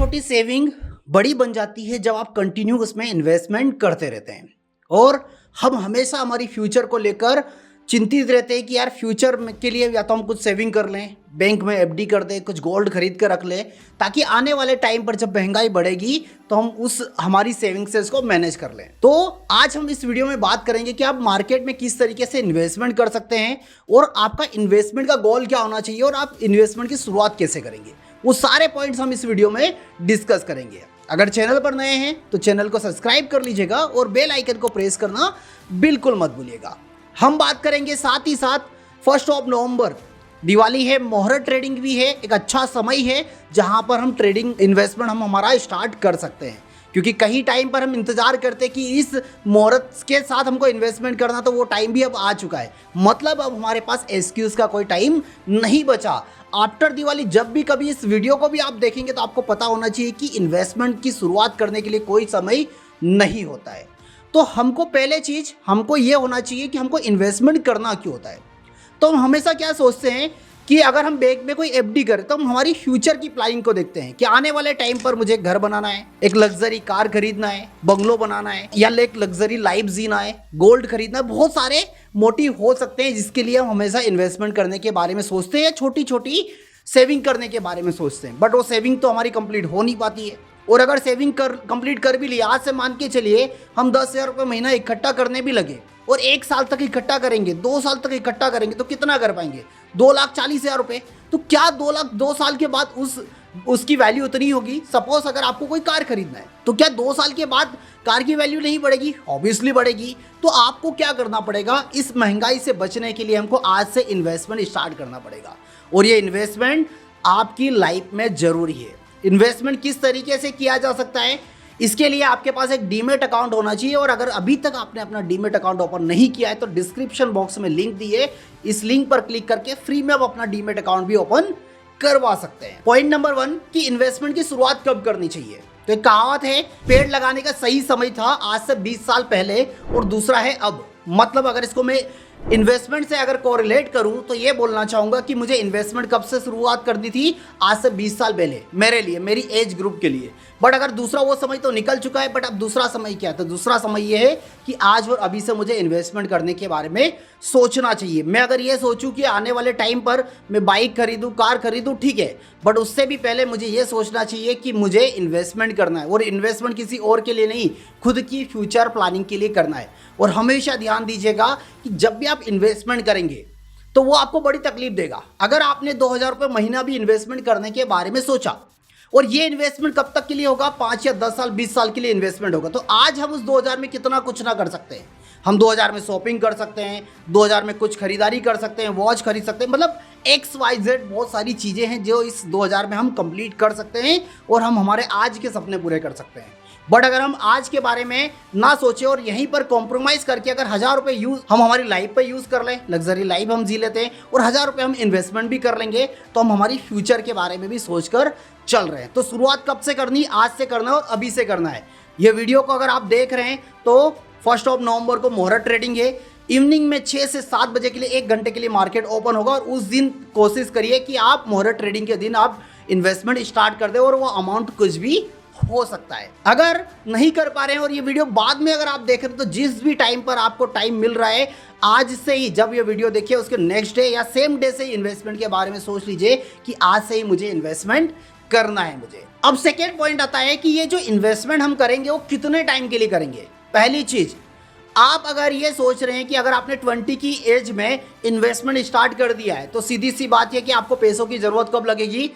छोटी सेविंग बड़ी बन जाती है जब आप कंटिन्यू उसमें इन्वेस्टमेंट करते रहते हैं। और हम हमेशा हमारी फ्यूचर को लेकर चिंतित रहते हैं कि यार फ्यूचर के लिए या तो हम कुछ सेविंग कर लें, बैंक में एफडी कर दें, कुछ गोल्ड खरीद कर रख लें, ताकि आने वाले टाइम पर जब महंगाई बढ़ेगी तो हम उस हमारी सेविंग से इसको मैनेज कर लें। तो आज हम इस वीडियो में बात करेंगे कि आप मार्केट में किस तरीके से इन्वेस्टमेंट कर सकते हैं और आपका इन्वेस्टमेंट का गोल क्या होना चाहिए और आप इन्वेस्टमेंट की शुरुआत कैसे करेंगे। वो सारे पॉइंट्स हम इस वीडियो में डिस्कस करेंगे। अगर चैनल पर नए हैं तो चैनल को सब्सक्राइब कर लीजिएगा और बेल आइकन को प्रेस करना बिल्कुल मत भूलिएगा। हम बात करेंगे साथ ही साथ 1 नवंबर दिवाली है, मुहूर्त ट्रेडिंग भी है, एक अच्छा समय है जहां पर हम ट्रेडिंग इन्वेस्टमेंट हम हमारा स्टार्ट कर सकते हैं। क्योंकि कहीं टाइम पर हम इंतजार करते हैं कि इस मुहूर्त के साथ हमको इन्वेस्टमेंट करना, तो वो टाइम भी अब आ चुका है। मतलब अब हमारे पास एक्सक्यूज का कोई टाइम नहीं बचा। आफ्टर दिवाली जब भी कभी इस वीडियो को भी आप देखेंगे तो आपको पता होना चाहिए कि इन्वेस्टमेंट की शुरुआत करने के लिए कोई समय नहीं होता है। तो हमको पहले चीज हमको ये होना चाहिए कि हमको इन्वेस्टमेंट करना क्यों होता है। तो हम हमेशा क्या सोचते हैं कि अगर हम बैंक में कोई एफडी करें तो हम हमारी फ्यूचर की प्लानिंग को देखते हैं कि आने वाले टाइम पर मुझे घर बनाना है, एक लग्जरी कार खरीदना है, बंगलो बनाना है, या एक लग्जरी लाइफ जीना है, गोल्ड खरीदना है। बहुत सारे मोटिव हो सकते हैं जिसके लिए हम हमेशा इन्वेस्टमेंट करने के बारे में सोचते हैं, छोटी छोटी सेविंग करने के बारे में सोचते हैं। बट वो सेविंग तो हमारी कंप्लीट हो नहीं पाती है। और अगर सेविंग कंप्लीट कर भी लिया, आज से मान के चलिए हम 10,000 रुपये महीना इकट्ठा करने भी लगे और 1 साल तक इकट्ठा करेंगे, 2 साल तक इकट्ठा करेंगे तो कितना कर पाएंगे? 2,40,000 रुपये। तो क्या 2 लाख 2 साल के बाद उसकी वैल्यू उतनी होगी? सपोज अगर आपको कोई कार खरीदना है तो क्या 2 साल के बाद कार की वैल्यू नहीं बढ़ेगी? ऑब्वियसली बढ़ेगी। तो आपको क्या करना पड़ेगा? इस महंगाई से बचने के लिए हमको आज से इन्वेस्टमेंट स्टार्ट करना पड़ेगा। और ये इन्वेस्टमेंट आपकी लाइफ में जरूरी है। इन्वेस्टमेंट किस तरीके से किया जा सकता है, इसके लिए आपके पास एक डीमेट अकाउंट होना चाहिए। और अगर अभी तक आपने अपना डीमेट अकाउंट ओपन नहीं किया है तो डिस्क्रिप्शन बॉक्स में लिंक दी है, इस लिंक पर क्लिक करके फ्री में आप अपना डीमेट अकाउंट भी ओपन करवा सकते हैं। पॉइंट नंबर 1 कि इन्वेस्टमेंट की शुरुआत कब करनी चाहिए। तो एक कहावत है, पेड़ लगाने का सही समय था आज से 20 साल पहले, और दूसरा है अब। मतलब अगर इसको मैं इन्वेस्टमेंट से अगर कोरिलेट करूं तो ये बोलना चाहूंगा कि मुझे इन्वेस्टमेंट कब से शुरुआत करनी थी? आज से 20 साल पहले, मेरे लिए, मेरी एज ग्रुप के लिए। बट अगर दूसरा वो समय तो निकल चुका है, बट अब दूसरा समय क्या है? तो दूसरा समय ये है कि आज और अभी से मुझे इन्वेस्टमेंट करने के बारे में सोचना चाहिए। मैं अगर ये सोचूं कि आने वाले टाइम पर मैं बाइक खरीदूं, कार खरीदूं, ठीक है, बट उससे भी पहले मुझे ये सोचना चाहिए कि मुझे इन्वेस्टमेंट करना है। और इन्वेस्टमेंट किसी और के लिए नहीं, खुद की फ्यूचर प्लानिंग के लिए करना है। और हमेशा ध्यान दीजिएगा कि जब भी आप इन्वेस्टमेंट करेंगे तो वो आपको बड़ी तकलीफ देगा। अगर आपने 2,000 रुपये महीना भी इन्वेस्टमेंट करने के बारे में सोचा, और ये इन्वेस्टमेंट कब तक के लिए होगा? 5 या 10 साल, 20 साल के लिए इन्वेस्टमेंट होगा। तो आज हम उस 2,000 में कितना कुछ ना कर सकते हैं। हम 2,000 में शॉपिंग कर सकते हैं, 2,000 में कुछ खरीदारी कर सकते हैं, वॉच खरीद सकते हैं, मतलब XYZ बहुत सारी चीज़ें हैं जो इस 2,000 में हम कंप्लीट कर सकते हैं और हम हमारे आज के सपने पूरे कर सकते हैं। बट अगर हम आज के बारे में ना सोचें और यहीं पर कॉम्प्रोमाइज़ करके अगर 1,000 रुपये हम हमारी लाइफ पे यूज़ कर लें, लग्जरी लाइफ हम जी लेते हैं, और 1,000 रुपये हम इन्वेस्टमेंट भी कर लेंगे, तो हम हमारी फ्यूचर के बारे में भी सोचकर चल रहे हैं। तो शुरुआत कब से करनी? आज से करना है और अभी से करना है। ये वीडियो को अगर आप देख रहे हैं तो 1 नवंबर को मुहूर्त ट्रेडिंग है। इवनिंग में 6 से 7 बजे के लिए 1 घंटे के लिए मार्केट ओपन होगा, और उस दिन कोशिश करिए कि आप मुहूर्त ट्रेडिंग के दिन आप इन्वेस्टमेंट स्टार्ट कर दें, और वो अमाउंट कुछ भी हो सकता है। अगर नहीं कर पा रहे हैं और ये वीडियो बाद में अगर आप देख रहे हैं तो जिस भी टाइम पर आपको टाइम मिल रहा है, आज से ही जब ये वीडियो देखिए उसके नेक्स्ट डे या सेम डे से ही इन्वेस्टमेंट के बारे में सोच लीजिए कि आज से ही मुझे इन्वेस्टमेंट करना है मुझे। अब सेकेंड पॉइंट आता है कि ये जो इन्वेस्टमेंट हम करेंगे वो कितने टाइम के लिए करेंगे। पहली चीज, आप अगर ये सोच रहे हैं कि अगर आपने 20 की एज में इन्वेस्टमेंट स्टार्ट कर दिया है तो सीधी सी बात है कि आपको पैसों की जरूरत कब लगेगी?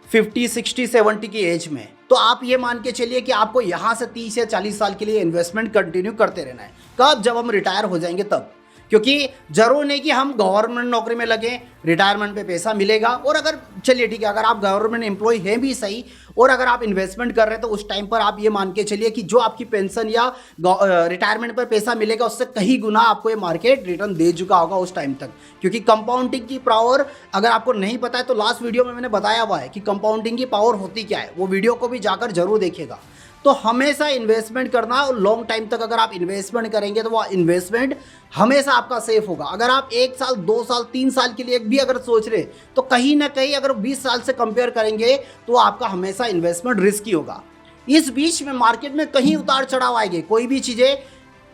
50, 60, 70 की एज में। तो आप ये मान के चलिए कि आपको यहाँ से 30 या 40 साल के लिए इन्वेस्टमेंट कंटिन्यू करते रहना है। कब? जब हम रिटायर हो जाएंगे तब। क्योंकि जरूर नहीं कि हम गवर्नमेंट नौकरी में लगे, रिटायरमेंट पे पैसा मिलेगा। और अगर चलिए ठीक है, अगर आप गवर्नमेंट एम्प्लॉय हैं भी सही, और अगर आप इन्वेस्टमेंट कर रहे हैं तो उस टाइम पर आप ये मान के चलिए कि जो आपकी पेंशन या रिटायरमेंट पर पैसा मिलेगा उससे कहीं गुना आपको ये मार्केट रिटर्न दे चुका होगा उस टाइम तक। क्योंकि कंपाउंडिंग की पावर अगर आपको नहीं पता है तो लास्ट वीडियो में मैंने बताया हुआ है कि कंपाउंडिंग की पावर होती क्या है। वो वीडियो को भी जाकर जरूर देखिएगा। तो हमेशा इन्वेस्टमेंट करना, और लॉन्ग टाइम तक अगर आप इन्वेस्टमेंट करेंगे तो वो इन्वेस्टमेंट हमेशा आपका सेफ होगा। अगर आप 1 साल 2 साल 3 साल के लिए भी अगर सोच रहे, तो कहीं ना कहीं अगर 20 साल से कंपेयर करेंगे तो आपका हमेशा इन्वेस्टमेंट रिस्की होगा। इस बीच में मार्केट में कहीं उतार चढ़ाव आएंगे, कोई भी चीज़ें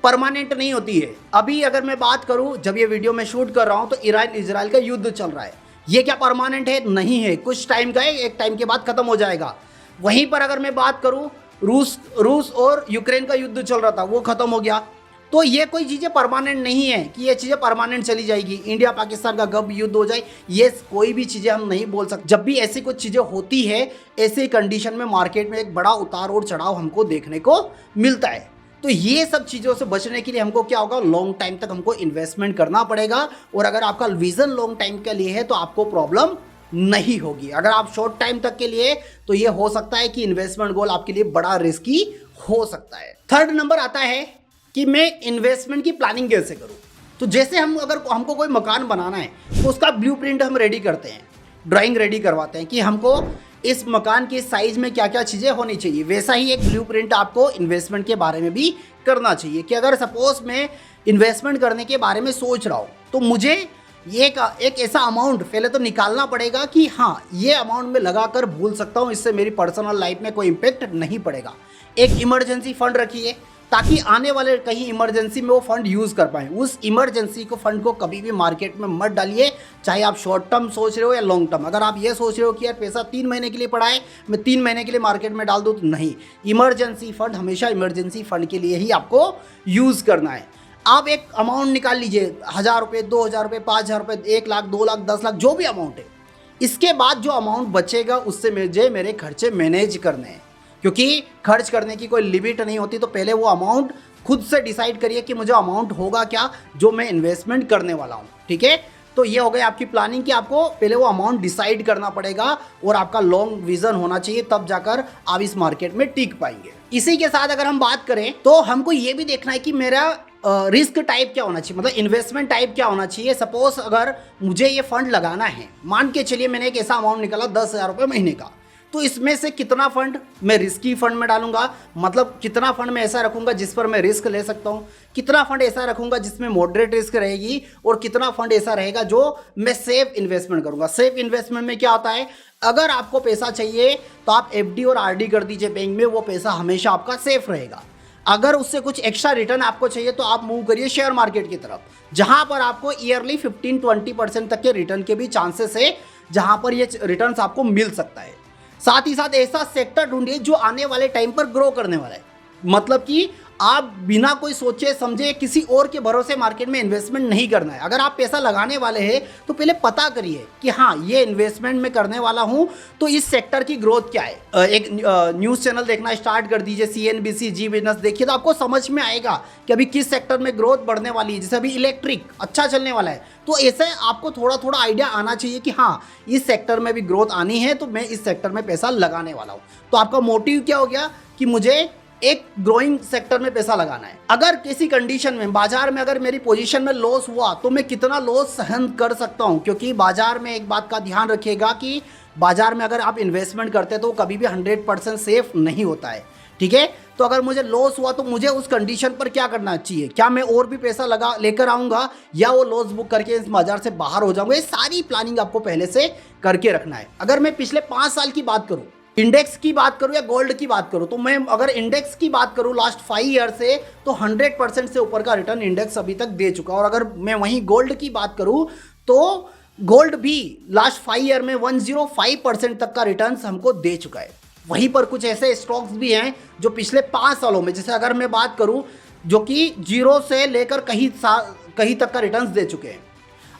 परमानेंट नहीं होती है। अभी अगर मैं बात करूं, जब ये वीडियो मैं शूट कर रहा हूं तो ईरान इजराइल का युद्ध चल रहा है। ये क्या परमानेंट है? नहीं है, कुछ टाइम का है, एक टाइम के बाद खत्म हो जाएगा। वहीं पर अगर मैं बात करूं, रूस और यूक्रेन का युद्ध चल रहा था, वो खत्म हो गया। तो ये कोई चीज़ें परमानेंट नहीं है कि ये चीज़ें परमानेंट चली जाएगी। इंडिया पाकिस्तान का कब युद्ध हो जाए, ये कोई भी चीज़ें हम नहीं बोल सकते। जब भी ऐसी कुछ चीज़ें होती है, ऐसे कंडीशन में मार्केट में एक बड़ा उतार और चढ़ाव हमको देखने को मिलता है। तो ये सब चीज़ों से बचने के लिए हमको क्या होगा, लॉन्ग टाइम तक हमको इन्वेस्टमेंट करना पड़ेगा। और अगर आपका विजन लॉन्ग टाइम के लिए है तो आपको प्रॉब्लम नहीं होगी। अगर आप शॉर्ट टाइम तक के लिए, तो ये हो सकता है कि इन्वेस्टमेंट गोल आपके लिए बड़ा रिस्की हो सकता है। थर्ड नंबर आता है कि मैं इन्वेस्टमेंट की प्लानिंग कैसे करूं। तो जैसे अगर हमको कोई मकान बनाना है तो उसका ब्लूप्रिंट हम रेडी करते हैं, ड्राइंग रेडी करवाते हैं कि हमको इस मकान के साइज में क्या क्या चीज़ें होनी चाहिए। वैसा ही एक ब्लूप्रिंट आपको इन्वेस्टमेंट के बारे में भी करना चाहिए कि अगर सपोज मैं इन्वेस्टमेंट करने के बारे में सोच रहा हूँ तो मुझे एक ऐसा अमाउंट पहले तो निकालना पड़ेगा कि हाँ, ये अमाउंट मैं लगा कर भूल सकता हूँ, इससे मेरी पर्सनल लाइफ में कोई इम्पेक्ट नहीं पड़ेगा। एक इमरजेंसी फंड रखिए ताकि आने वाले कहीं इमरजेंसी में वो फंड यूज़ कर पाएँ। उस इमरजेंसी को फंड को कभी भी मार्केट में मत डालिए, चाहे आप शॉर्ट टर्म सोच रहे हो या लॉन्ग टर्म। अगर आप ये सोच रहे हो कि यार पैसा 3 महीने के लिए पड़ा है, मैं 3 महीने के लिए मार्केट में डाल दूँ, तो नहीं। इमरजेंसी फंड हमेशा इमरजेंसी फंड के लिए ही आपको यूज़ करना है। आप एक अमाउंट निकाल लीजिए, 1000 रुपये, 2000 रुपये, 5000 रुपये, 1 लाख, 2 लाख, 10 लाख, जो भी अमाउंट है। इसके बाद जो अमाउंट बचेगा उससे मुझे मेरे खर्चे मैनेज करने हैं, क्योंकि खर्च करने की कोई लिमिट नहीं होती। तो पहले वो अमाउंट खुद से डिसाइड करिए कि मुझे अमाउंट होगा क्या जो मैं इन्वेस्टमेंट करने वाला हूँ, ठीक है। तो ये हो गई आपकी प्लानिंग कि आपको पहले वो अमाउंट डिसाइड करना पड़ेगा और आपका लॉन्ग विजन होना चाहिए, तब जाकर आप इस मार्केट में टिक पाएंगे। इसी के साथ अगर हम बात करें तो हमको ये भी देखना है कि मेरा रिस्क टाइप क्या होना चाहिए, मतलब इन्वेस्टमेंट टाइप क्या होना चाहिए। सपोज अगर मुझे ये फंड लगाना है, मान के चलिए मैंने एक ऐसा अमाउंट निकाला 10,000 रुपये महीने का, तो इसमें से कितना फंड मैं रिस्की फंड में डालूंगा, मतलब कितना फंड मैं ऐसा रखूंगा जिस पर मैं रिस्क ले सकता हूं, कितना फंड ऐसा रखूंगा जिसमें मॉडरेट रिस्क रहेगी, और कितना फंड ऐसा रहेगा जो मैं सेफ इन्वेस्टमेंट करूंगा। सेफ इन्वेस्टमेंट में क्या होता है, अगर आपको पैसा चाहिए तो आप FD और RD कर दीजिए बैंक में, वो पैसा हमेशा आपका सेफ रहेगा। अगर उससे कुछ एक्स्ट्रा रिटर्न आपको चाहिए तो आप मूव करिए शेयर मार्केट की तरफ, जहां पर आपको ईयरली 15-20% तक के रिटर्न के भी चांसेस है, जहां पर ये रिटर्न्स आपको मिल सकता है। साथ ही साथ ऐसा सेक्टर ढूंढिए जो आने वाले टाइम पर ग्रो करने वाला है, मतलब कि आप बिना कोई सोचे समझे किसी और के भरोसे मार्केट में इन्वेस्टमेंट नहीं करना है। अगर आप पैसा लगाने वाले हैं तो पहले पता करिए कि हाँ, ये इन्वेस्टमेंट मैं करने वाला हूँ तो इस सेक्टर की ग्रोथ क्या है। एक न्यूज़ चैनल देखना स्टार्ट कर दीजिए, CNBC, जी बिजनेस देखिए, तो आपको समझ में आएगा कि अभी किस सेक्टर में ग्रोथ बढ़ने वाली है। जैसे अभी इलेक्ट्रिक अच्छा चलने वाला है, तो ऐसे आपको थोड़ा थोड़ा आइडिया आना चाहिए कि हाँ, इस सेक्टर में भी ग्रोथ आनी है तो मैं इस सेक्टर में पैसा लगाने वाला हूँ। तो आपका मोटिव क्या हो गया कि मुझे एक ग्रोइंग सेक्टर में पैसा लगाना है। अगर किसी कंडीशन में बाजार में अगर मेरी पोजीशन में लॉस हुआ तो मैं कितना लॉस सहन कर सकता हूं, क्योंकि बाजार में एक बात का ध्यान रखिएगा कि बाजार में अगर आप इन्वेस्टमेंट करते हैं तो कभी भी 100% सेफ नहीं होता है, ठीक है। तो अगर मुझे लॉस हुआ तो मुझे उस कंडीशन पर क्या करना चाहिए, क्या मैं और भी पैसा लगा लेकर आऊँगा या वो लॉस बुक करके इस बाजार से बाहर हो जाऊँगा। ये सारी प्लानिंग आपको पहले से करके रखना है। अगर मैं पिछले 5 साल की बात करूँ, इंडेक्स की बात करूं या गोल्ड की बात करूं, तो मैं अगर इंडेक्स की बात करूं लास्ट 5 ईयर से, तो 100% से ऊपर का रिटर्न इंडेक्स अभी तक दे चुका। और अगर मैं वहीं गोल्ड की बात करूं तो गोल्ड भी लास्ट 5 ईयर में 105% तक का रिटर्न हमको दे चुका है। वहीं पर कुछ ऐसे स्टॉक्स भी हैं जो पिछले 5 सालों में, जैसे अगर मैं बात करूं, जो कि 0 से लेकर कहीं तक का रिटर्न दे चुके हैं।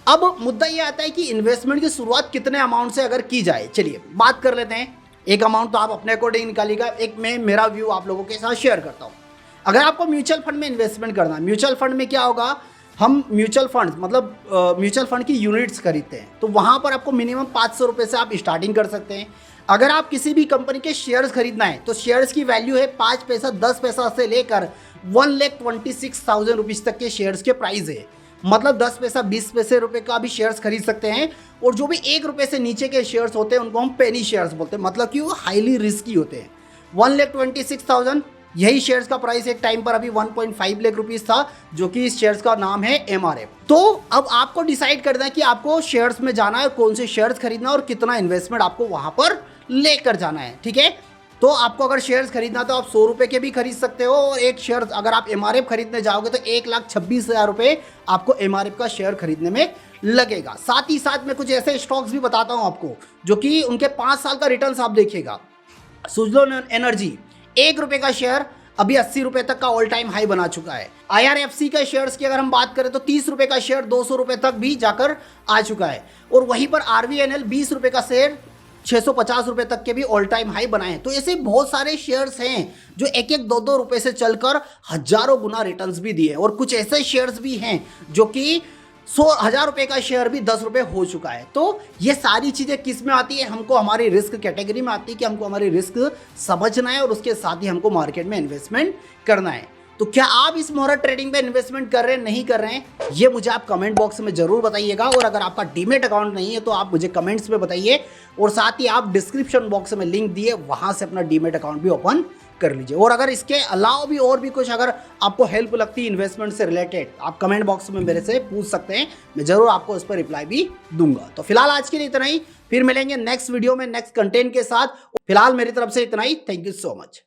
अब मुद्दा ये आता है कि इन्वेस्टमेंट की शुरुआत कितने अमाउंट से अगर की जाए। चलिए बात कर लेते हैं। एक अमाउंट तो आप अपने अकॉर्डिंग निकालिएगा, एक मैं मेरा व्यू आप लोगों के साथ शेयर करता हूँ। अगर आपको म्यूचुअल फंड में इन्वेस्टमेंट करना है, म्यूचुअल फंड में क्या होगा, हम म्यूचुअल फंड मतलब म्यूचुअल फंड की यूनिट्स खरीदते हैं, तो वहाँ पर आपको मिनिमम 500 रुपये से आप स्टार्टिंग कर सकते हैं। अगर आप किसी भी कंपनी के शेयर्स खरीदना है तो शेयर्स की वैल्यू है 5 पैसा 10 पैसा से लेकर 1,26,000 रुपीज़ तक के शेयर्स के प्राइस है। मतलब 10 पैसा 20 पैसे रुपए का भी शेयर्स खरीद सकते हैं। और जो भी 1 रुपये से नीचे के शेयर्स होते हैं उनको हम पेनी शेयर्स बोलते हैं, मतलब कि वो हाईली रिस्की होते हैं। 1,26,000 यही शेयर्स का प्राइस एक टाइम पर अभी 1.5 लाख रुपीस था, जो कि इस शेयर्स का नाम है MRF। तो अब आपको डिसाइड करना है कि आपको शेयर्स में जाना है, कौन से शेयर्स खरीदना है और कितना इन्वेस्टमेंट आपको वहां पर लेकर जाना है। ठीक है, तो आपको अगर शेयर्स खरीदना तो आप 100 रुपए के भी खरीद सकते हो, और एक शेयर अगर आप MRF खरीदने जाओगे तो 1,26,000 रुपए आपको MRF का शेयर खरीदने में लगेगा। साथ ही साथ मैं कुछ ऐसे स्टॉक्स भी बताता हूं आपको जो कि उनके 5 साल का रिटर्न आप देखिएगा। सुजलोन एनर्जी 1 रुपए का शेयर अभी 80 रुपए तक का ऑल टाइम हाई बना चुका है। IRFC का शेयर्स की अगर हम बात करें तो 30 रुपए का शेयर 200 रुपए तक भी जाकर आ चुका है, और वहीं पर RVNL 20 रुपए का शेयर 650 रुपए तक के भी ऑल टाइम हाई बनाए हैं। तो ऐसे बहुत सारे शेयर्स हैं जो 1-1, 2-2 रुपए से चलकर हजारों गुना रिटर्न्स भी दिए, और कुछ ऐसे शेयर्स भी हैं जो कि 100,000 रुपए का शेयर भी 10 रुपए हो चुका है। तो ये सारी चीजें किस में आती है, हमको हमारी रिस्क कैटेगरी में आती है कि हमको हमारी रिस्क समझना है और उसके साथ ही हमको मार्केट में इन्वेस्टमेंट करना है। तो क्या आप इस मोहरा ट्रेडिंग पे इन्वेस्टमेंट कर रहे हैं, नहीं कर रहे हैं, ये मुझे आप कमेंट बॉक्स में जरूर बताइएगा। और अगर आपका डीमेट अकाउंट नहीं है तो आप मुझे कमेंट्स में बताइए, और साथ ही आप डिस्क्रिप्शन बॉक्स में लिंक दिए, वहां से अपना डीमेट अकाउंट भी ओपन कर लीजिए। और अगर इसके अलावा भी और भी कुछ अगर आपको हेल्प लगती है इन्वेस्टमेंट से रिलेटेड, आप कमेंट बॉक्स में मेरे से पूछ सकते हैं, मैं जरूर आपको उस पर रिप्लाई भी दूंगा। तो फिलहाल आज के लिए इतना ही, फिर मिलेंगे नेक्स्ट वीडियो में नेक्स्ट कंटेंट के साथ। फिलहाल मेरी तरफ से इतना ही। Thank you so much.